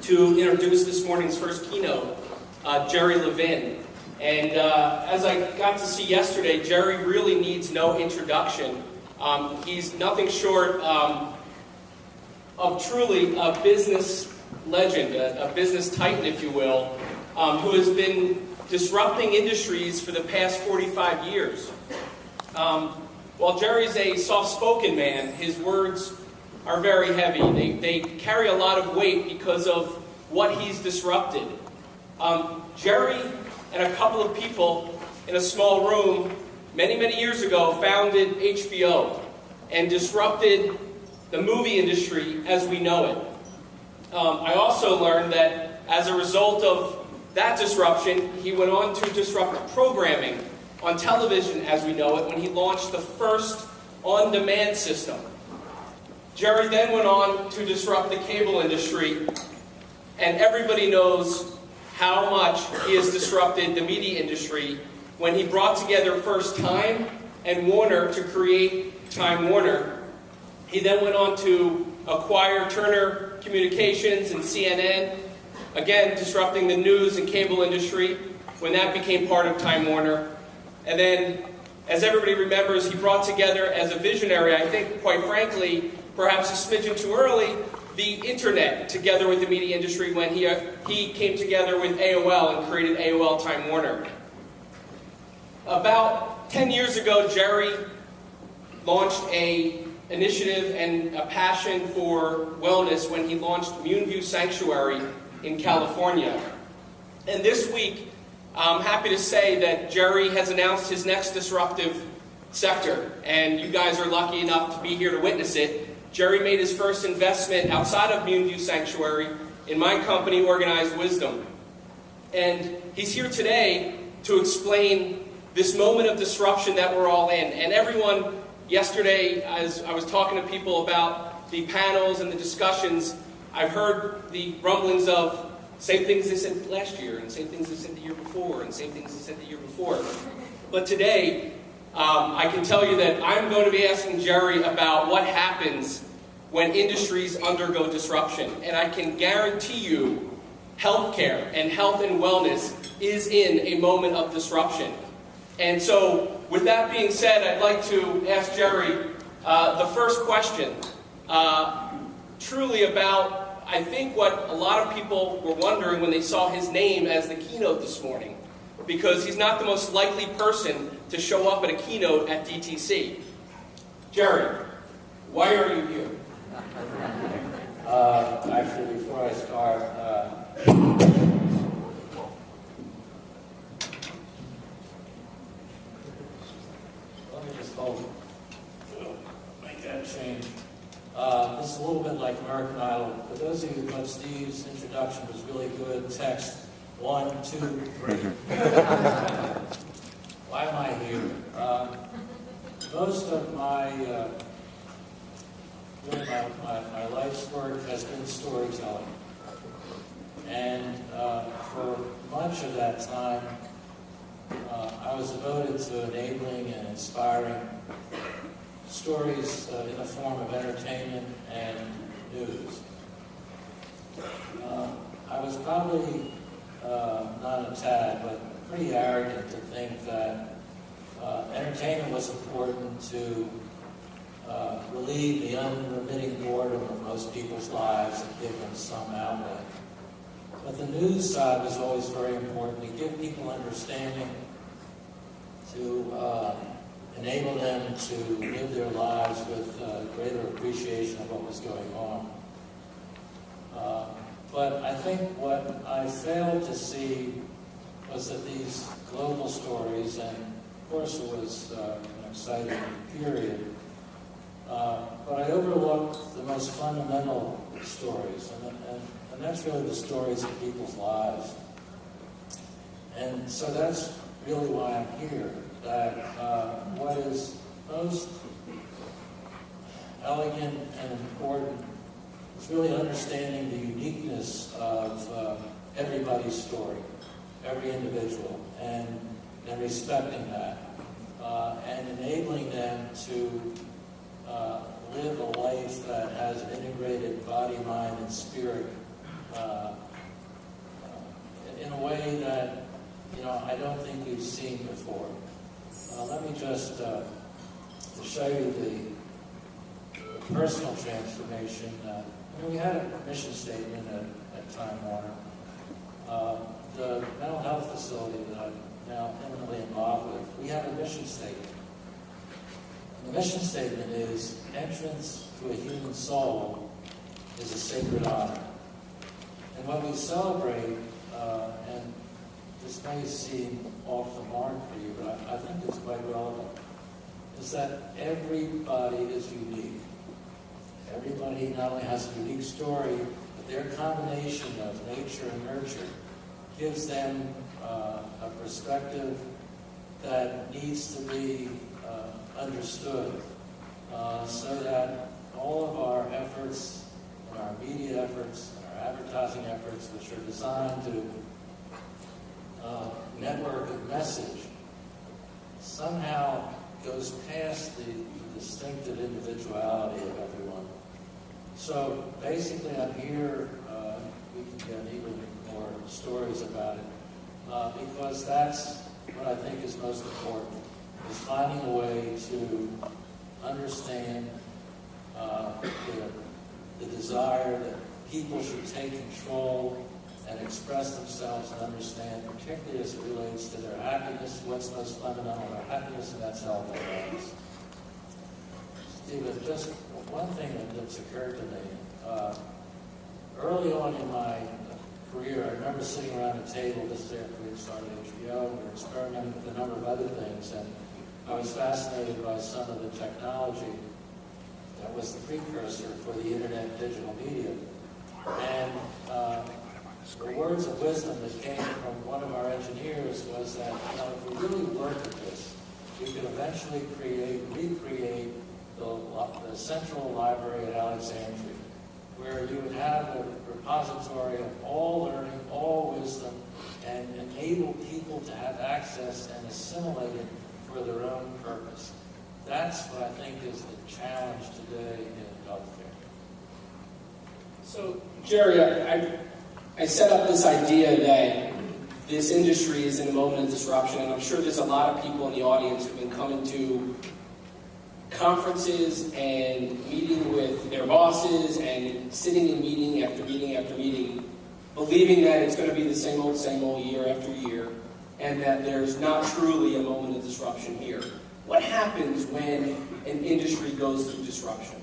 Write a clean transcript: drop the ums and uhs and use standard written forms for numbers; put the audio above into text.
to introduce this morning's first keynote, Jerry Levin. And as I got to see yesterday, Jerry really needs no introduction. He's nothing short of truly a business legend, a business titan, if you will, who has been disrupting industries for the past 45 years. While Jerry's a soft-spoken man, his words are very heavy. They carry a lot of weight because of what he's disrupted. Jerry and a couple of people in a small room many years ago founded HBO and disrupted the movie industry as we know it. I also learned that as a result of that disruption, he went on to disrupt programming on television as we know it when he launched the first on-demand system. Jerry then went on to disrupt the cable industry, and everybody knows how much he has disrupted the media industry when he brought together first Time and Warner to create Time Warner. He then went on to acquire Turner Communications and CNN, again disrupting the news and cable industry when that became part of Time Warner. And then, as everybody remembers, he brought together as a visionary, I think quite frankly, perhaps a smidgen too early, the internet together with the media industry when he came together with AOL and created AOL Time Warner. About 10 years ago, Jerry launched an initiative and a passion for wellness when he launched MoonView Sanctuary in California. And this week, I'm happy to say that Jerry has announced his next disruptive sector, and you guys are lucky enough to be here to witness it. Jerry made his first investment outside of MoonView Sanctuary in my company, OrganizedWisdom. And he's here today to explain this moment of disruption that we're all in. And everyone, yesterday, as I was talking to people about the panels and the discussions, I've heard the rumblings of same things they said last year, and same things they said the year before, and same things they said the year before. But today, I can tell you that I'm going to be asking Jerry about what happens when industries undergo disruption. And I can guarantee you, healthcare and health and wellness is in a moment of disruption. And so, with that being said, I'd like to ask Jerry the first question, truly about, I think, what a lot of people were wondering when they saw his name as the keynote this morning, because he's not the most likely person to show up at a keynote at DTC. Jerry, why are you here? Actually, before I start, let me just make that change. This is a little bit like American Idol. For those of you who thought Steve's introduction was really good, text 1, 2, 3. Why am I here? Most of my life's work has been storytelling. And for much of that time, I was devoted to enabling and inspiring stories in the form of entertainment and news. I was probably not a tad, but pretty arrogant to think that entertainment was important to relieve the unremitting boredom of most people's lives and give them some outlet. But the news side was always very important, to give people understanding, to enable them to live their lives with greater appreciation of what was going on. But I think what I failed to see was that these global stories, and of course it was an exciting period, but I overlooked the most fundamental stories, and that's really the stories of people's lives. And so that's really why I'm here, that what is most elegant and important is really understanding the uniqueness of everybody's story, every individual, and respecting that, and enabling them to live a life that has an integrated body, mind, and spirit in a way that, I don't think we've seen before. Let me just to show you the personal transformation. We had a mission statement at Time Warner. The mental health facility that I'm now eminently involved with, we have a mission statement. And the mission statement is, entrance to a human soul is a sacred honor. And what we celebrate, and this may seem off the mark for you, but I think it's quite relevant, is that everybody is unique. Everybody not only has a unique story, but their combination of nature and nurture gives them a perspective that needs to be understood, so that all of our efforts, and our media efforts, and our advertising efforts, which are designed to network a message, somehow goes past the distinctive individuality of everyone. So basically I'm here, we can get even more stories about it, because that's what I think is most important, is finding a way to understand the desire that people should take control and express themselves and understand, particularly as it relates to their happiness, what's most fundamental in their happiness, and that's health and wellness. Stephen, just one thing that's occurred to me. Early on in my career, I remember sitting around a table, this is after we had started HBO, and we were experimenting with a number of other things, and I was fascinated by some of the technology that was the precursor for the internet and digital media. And the words of wisdom that came from one of our engineers was that, if we really work at this, we could eventually recreate the central library at Alexandria, where you would have a repository of all learning, all wisdom, and enable people to have access and assimilate it for their own purpose. That's what I think is the challenge today in healthcare. So, Jerry, I set up this idea that this industry is in a moment of disruption, and I'm sure there's a lot of people in the audience who've been coming to conferences and meeting with their bosses and sitting in meeting after meeting after meeting, believing that it's going to be the same old year after year, and that there's not truly a moment of disruption here. What happens when an industry goes through disruption?